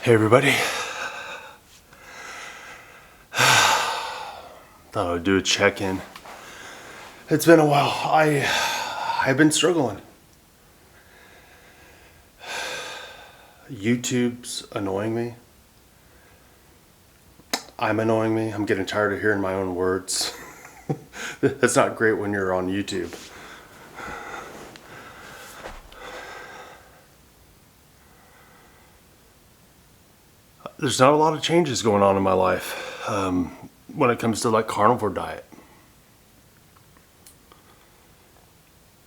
Hey everybody. Thought I'd do a check-in. It's been a while. I've been struggling. YouTube's annoying me. I'm annoying me. I'm getting tired of hearing my own words. That's not great when you're on YouTube. There's not a lot of changes going on in my life when it comes to like carnivore diet.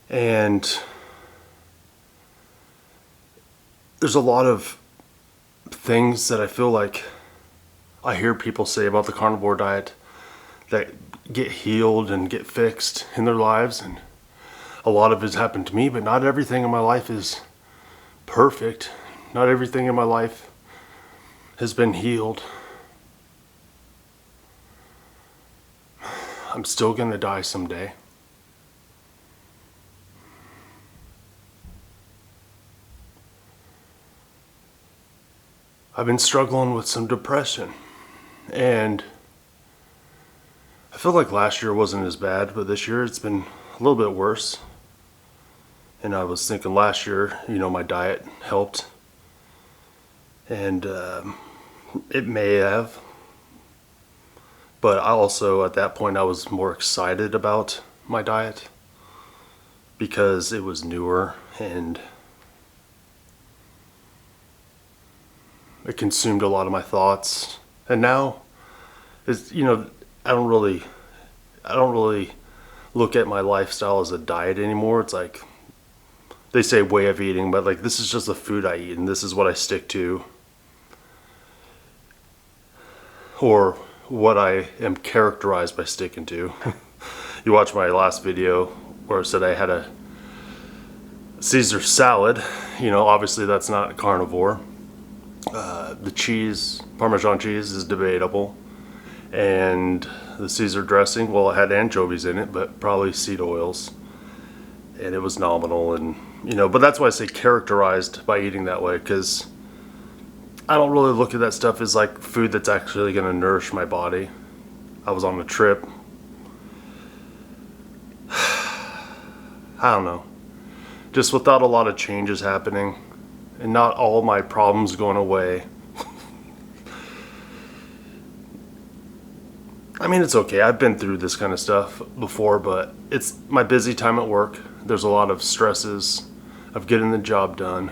And there's a lot of things that I feel like I hear people say about the carnivore diet that get healed and get fixed in their lives, and a lot of it's happened to me, but not everything in my life is perfect. Not everything in my life has been healed. I'm still gonna die someday. I've been struggling with some depression, and I feel like last year wasn't as bad, but this year it's been a little bit worse. And I was thinking last year, my diet helped, and it may have, but I also, at that point, I was more excited about my diet because it was newer and it consumed a lot of my thoughts. And now it's, I don't really look at my lifestyle as a diet anymore. It's like they say way of eating, but like this is just the food I eat and this is what I stick to, or what I am characterized by sticking to. You watch my last video where I said I had a Caesar salad. Obviously that's not carnivore. The cheese, Parmesan cheese, is debatable, and the Caesar dressing, well, it had anchovies in it, but probably seed oils, and it was nominal. And but that's why I say characterized by eating that way, because I don't really look at that stuff as like food that's actually going to nourish my body. I was on a trip. I don't know, just without a lot of changes happening and not all my problems going away. I mean, it's okay. I've been through this kind of stuff before, but it's my busy time at work. There's a lot of stresses of getting the job done,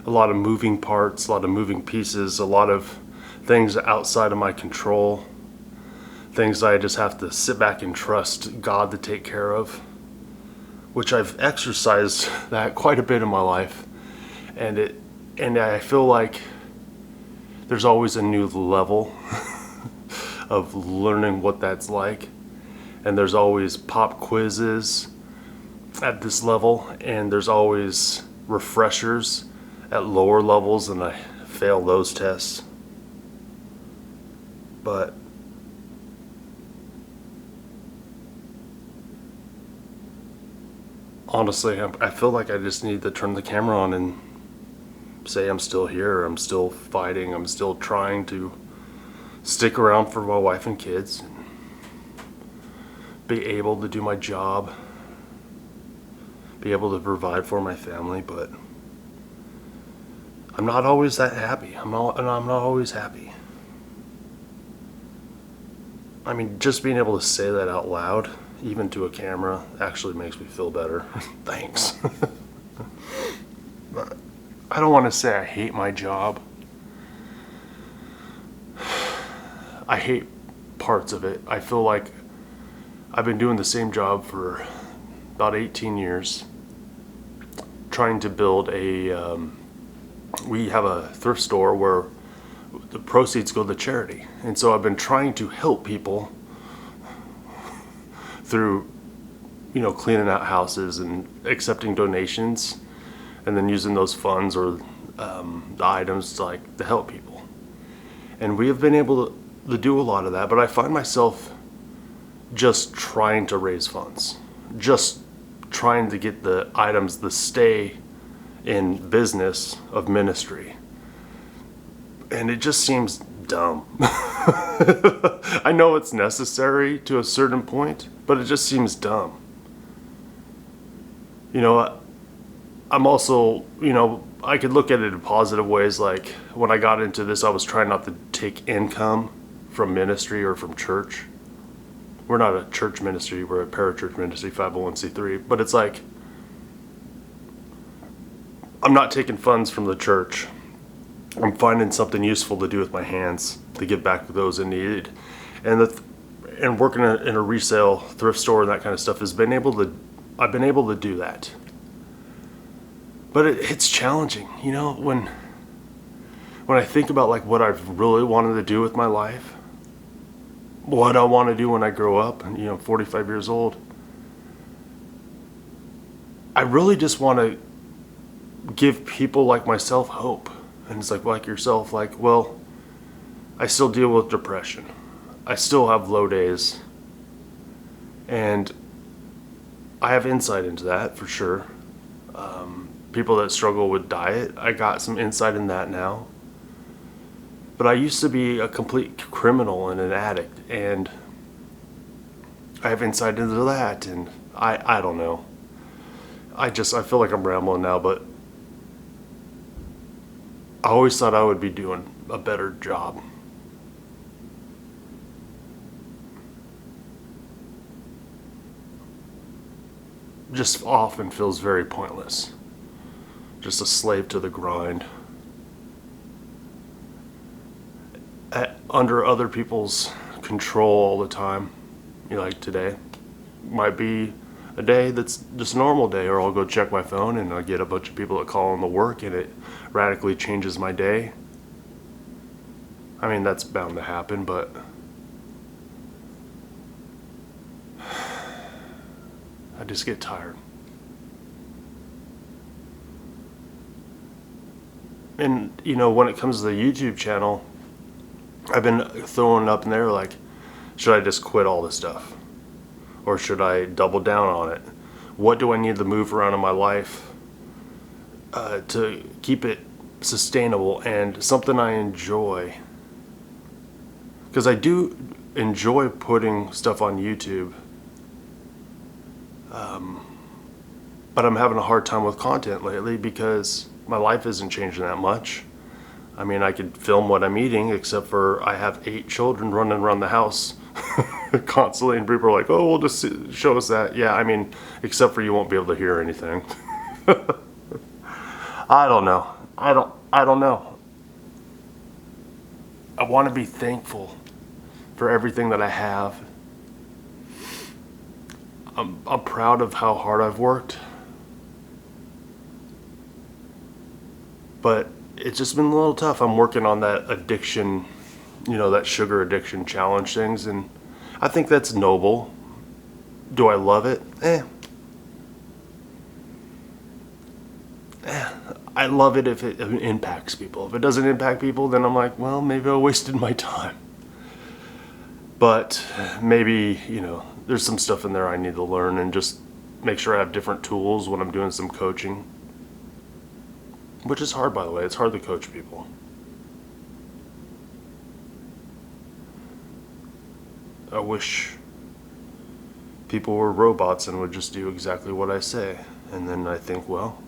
a lot of moving parts, a lot of moving pieces, a lot of things outside of my control, things I just have to sit back and trust God to take care of, which I've exercised that quite a bit in my life. And I feel like there's always a new level of learning what that's like, and there's always pop quizzes at this level, and there's always refreshers at lower levels, and I fail those tests. But honestly, I feel like I just need to turn the camera on and say I'm still here, I'm still fighting, I'm still trying to stick around for my wife and kids, and be able to do my job, be able to provide for my family. But I'm not always that happy. I'm not always happy. I mean, just being able to say that out loud, even to a camera, actually makes me feel better. Thanks. But I don't want to say I hate my job. I hate parts of it. I feel like I've been doing the same job for about 18 years, trying to build we have a thrift store where the proceeds go to charity. And so I've been trying to help people through, cleaning out houses and accepting donations, and then using those funds or the items to help people. And we have been able to do a lot of that, but I find myself just trying to raise funds, just trying to get the items to stay in business of ministry. And it just seems dumb. I know it's necessary to a certain point, but it just seems dumb. You know, I'm also, I could look at it in positive ways. Like when I got into this, I was trying not to take income from ministry or from church. We're not a church ministry, we're a parachurch ministry, 501c3. But it's like, I'm not taking funds from the church. I'm finding something useful to do with my hands to give back to those in need. And working in a resale thrift store and that kind of stuff I've been able to do that. But it's challenging, when I think about like what I've really wanted to do with my life, what I want to do when I grow up, and 45 years old. I really just want to give people like myself hope. And it's like yourself, well, I still deal with depression. I still have low days. And I have insight into that for sure. People that struggle with diet, I got some insight in that now. But I used to be a complete criminal and an addict, and I have insight into that, and I don't know. I feel like I'm rambling now, but I always thought I would be doing a better job. Just often feels very pointless. Just a slave to the grind. Under other people's control all the time. Like today. Might be a day that's just a normal day, or I'll go check my phone and I get a bunch of people that call on the work and it radically changes my day. I mean, that's bound to happen, but I just get tired. And, when it comes to the YouTube channel, I've been throwing up in there like, should I just quit all this stuff? Or should I double down on it? What do I need to move around in my life to keep it sustainable and something I enjoy? Because I do enjoy putting stuff on YouTube. But I'm having a hard time with content lately because my life isn't changing that much. I mean, I could film what I'm eating, except for I have 8 children running around the house constantly, and people are like, oh, we'll just show us that. Yeah, I mean, except for you won't be able to hear anything. I don't know. I don't know. I want to be thankful for everything that I have. I'm proud of how hard I've worked. But it's just been a little tough. I'm working on that addiction, that sugar addiction challenge things, and I think that's noble. Do I love it? I love it if it impacts people. If it doesn't impact people, then I'm like, well, maybe I wasted my time. But maybe, there's some stuff in there I need to learn and just make sure I have different tools when I'm doing some coaching. Which is hard, by the way. It's hard to coach people. I wish people were robots and would just do exactly what I say. And then I think, well,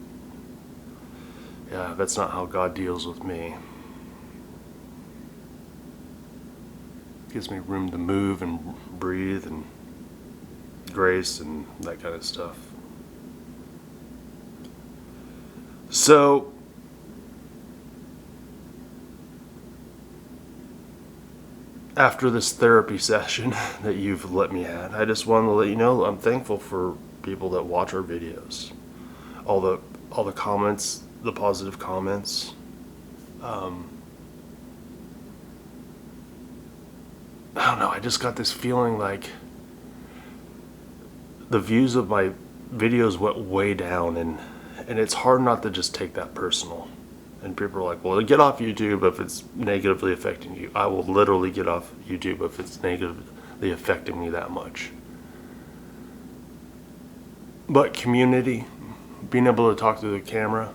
yeah, that's not how God deals with me. Gives me room to move and breathe and grace and that kind of stuff. So, after this therapy session that you've let me have, I just wanted to let you know I'm thankful for people that watch our videos. All the comments, the positive comments. I don't know, I just got this feeling like the views of my videos went way down, and it's hard not to just take that personal. And people are like, well, get off YouTube if it's negatively affecting you. I will literally get off YouTube if it's negatively affecting me that much. But community, being able to talk to the camera,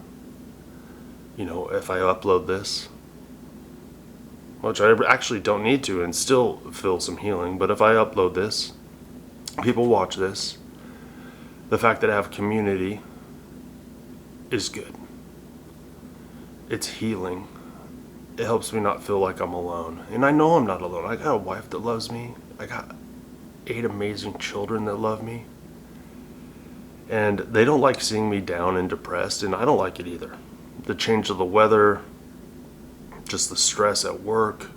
if I upload this, which I actually don't need to and still feel some healing. But if I upload this, people watch this, the fact that I have community is good. It's healing. It helps me not feel like I'm alone. And I know I'm not alone. I got a wife that loves me. I got 8 amazing children that love me. And they don't like seeing me down and depressed, and I don't like it either. The change of the weather, just the stress at work.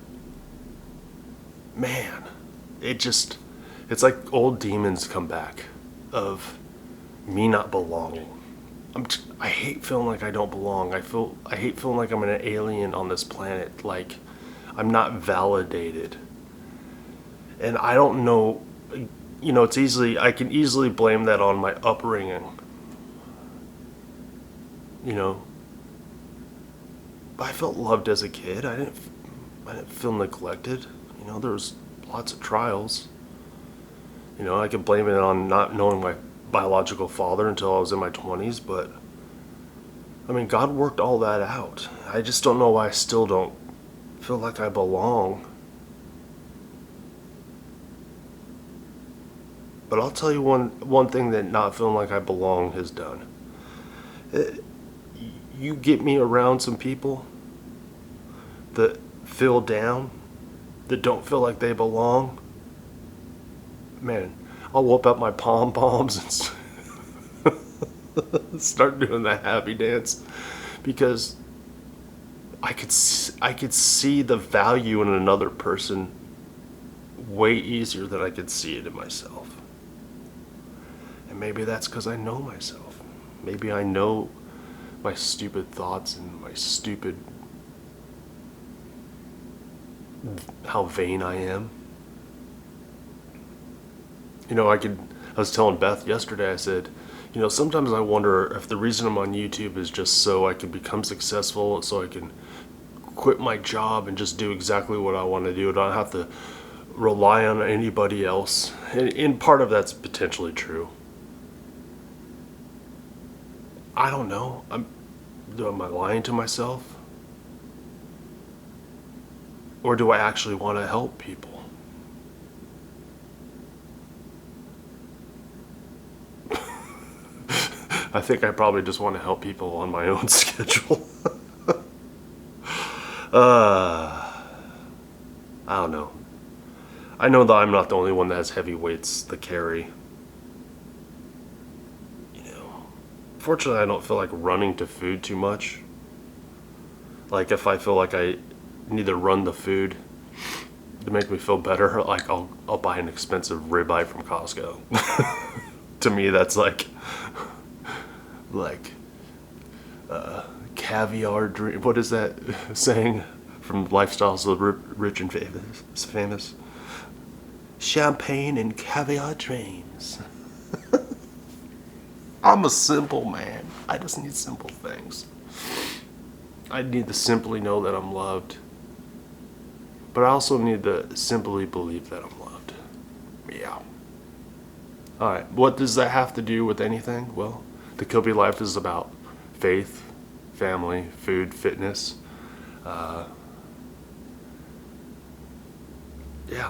Man, it's like old demons come back of me not belonging. I hate feeling like I don't belong. I hate feeling like I'm an alien on this planet, like I'm not validated. And I don't know, I can easily blame that on my upbringing. But I felt loved as a kid. I didn't feel neglected. There was lots of trials. I could blame it on not knowing my biological father until I was in my 20s, but God worked all that out. I just don't know why I still don't feel like I belong. But I'll tell you one thing that not feeling like I belong has done. You get me around some people that feel down, that don't feel like they belong, man, I'll whoop out my pom-poms and start doing the happy dance, because I could see the value in another person way easier than I could see it in myself. And maybe that's because I know myself. Maybe I know my stupid thoughts and my stupid, how vain I am. I was telling Beth yesterday, I said, sometimes I wonder if the reason I'm on YouTube is just so I can become successful, so I can quit my job and just do exactly what I want to do. I don't have to rely on anybody else. And part of that's potentially true. I don't know. Am I lying to myself? Or do I actually want to help people? I think I probably just want to help people on my own schedule. I don't know. I know that I'm not the only one that has heavy weights to carry. Fortunately, I don't feel like running to food too much. Like if I feel like I need to run the food to make me feel better, like I'll buy an expensive ribeye from Costco. To me, that's like caviar dream. What is that saying from Lifestyles of the Rich and Famous? Champagne and caviar dreams. I'm a simple man. I just need simple things. I need to simply know that I'm loved. But I also need to simply believe that I'm loved. Yeah. Alright, what does that have to do with anything? Well, the Kilby life is about faith, family, food, fitness. Yeah,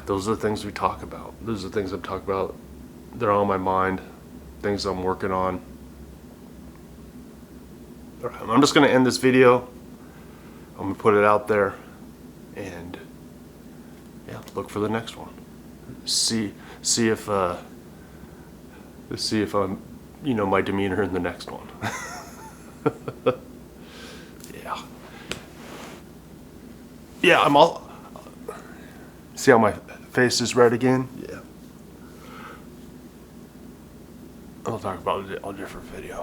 those are the things we talk about. Those are the things I'm talking about. They're on my mind. Things I'm working on. Alright, I'm just going to end this video. I'm going to put it out there. And yeah, look for the next one. See if I'm, my demeanor in the next one. Yeah. Yeah, I'm all... See how my face is red again? Yeah. I'll talk about it on a different video.